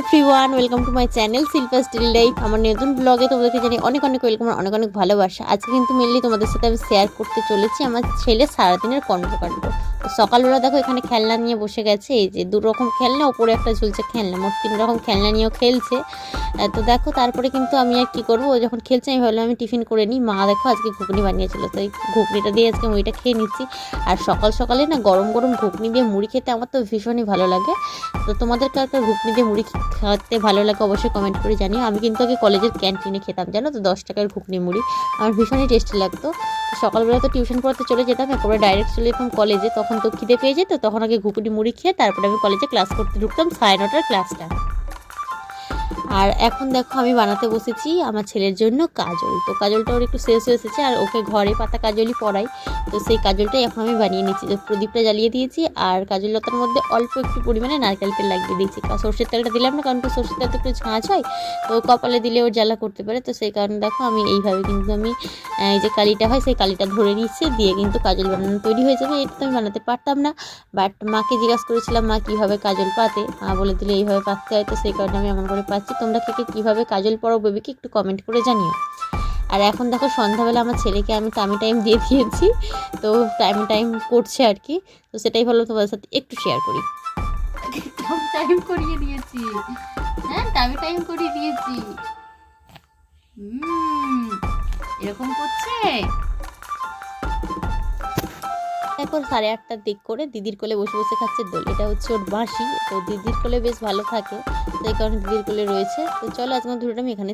Everyone, welcome to my channel Shilpa still life. আমার নতুন ব্লগে তোমাদেরকে জানি অনেক অনেক ওয়েলকাম, অনেক অনেক ভালোবাসা। আজকে কিন্তু মেনলি তোমাদের সাথে আমি শেয়ার করতে চলেছি আমার ছেলে সারাদিনের কর্মকাণ্ড। সকালবেলা দেখো এখানে খেলনা নিয়ে বসে গেছে, এই যে দু রকম খেলনা, ওপরে একটা ঝুলছে খেলনা, মোট 3 রকম খেলনা নিয়েও খেলছে। তো দেখো তারপরে কিন্তু আমি আর কী করবো, ও যখন খেলছে আমি ভাবলাম আমি টিফিন করে নিই। মা দেখো আজকে ঘুগনি বানিয়েছিল, তো এই ঘুগনিটা দিয়ে আজকে মুড়িটা খেয়ে নিচ্ছি। আর সকাল সকালে না গরম গরম ঘুগনি দিয়ে মুড়ি খেতে আমার তো ভীষণই ভালো লাগে। তো তোমাদের কার কার ঘুগনি দিয়ে মুড়ি খেতে ভালো লাগে অবশ্যই কমেন্ট করে জানিও। আমি কিন্তু আগে কলেজের ক্যান্টিনে খেতাম, জানো তো, 10 টাকার ঘুগনি মুড়ি আমার ভীষণই টেস্টি লাগতো। সকালবেলা তো টিউশন পড়াতে চলে যেতাম, এরপরে ডাইরেক্ট চলে যেতাম কলেজে। তখন তো খিদে পেয়ে যেত, তখন আগে ঘুগনি মুড়ি খেয়ে তারপরে আমি কলেজে ক্লাস করতে ঢুকতাম 9:30 ক্লাসটা। আর এখন দেখো আমি বানাতে বসেছি আমার ছেলের জন্য কাজল। তো কাজলটা ওর একটু শেষ হয়ে এসেছে, আর ওকে ঘরে পাতা কাজলই পরাই। তো সেই কাজলটাই এখন আমি বানিয়ে নিচ্ছি। তো প্রদীপটা জ্বালিয়ে দিয়েছি, আর কাজল লতার মধ্যে অল্প একটু পরিমাণে নারকেল তেল লাগিয়ে দিয়েছি। সর্ষের তেলটা দিলাম না, কারণ সর্ষের তেল তো একটু ঝাঁঝ হয়, তো কপালে দিলে ওর জ্বালা করতে পারে। তো সেই কারণে দেখো আমি এইভাবে কিন্তু আমি এই যে কালিটা হয় সেই কালিটা ধরে নিচ্ছে, দিয়ে কিন্তু কাজল বানানো তৈরি হয়ে যাবে। এটা তো আমি বানাতে পারতাম না, বাট মাকে জিজ্ঞাসা করেছিলাম মা কীভাবে কাজল পাতে, মা বলে দিলে এইভাবে পাততে হয়। তো সেই কারণে আমি এমন করে পাচ্ছি। তোমরা কে কীভাবে কাজল পরাও বেবিকে একটু কমেন্ট করে জানিও। আর এখন দেখো সন্ধ্যাবেলা আমার ছেলেকে আমি টাইম দিয়ে দিয়েছি, তো টাইম করছে আর কি। তো সেটাই ভালো তোমাদের সাথে একটু শেয়ার করি। টাইম করিয়ে দিয়েছি, হ্যাঁ টাইম করিয়ে দিয়েছি। এরকম করছে। এখন 8:30টার দিক করে দিদির কোলে বসে বসে খাচ্ছে দোল। এটা হচ্ছে ওর বাঁশি, তো দিদির কোলে বেশ ভালো থাকে, তো এই কারণে দিদির কোলে রয়েছে। তো চলো আজকের ভিডিওটা আমি এখানে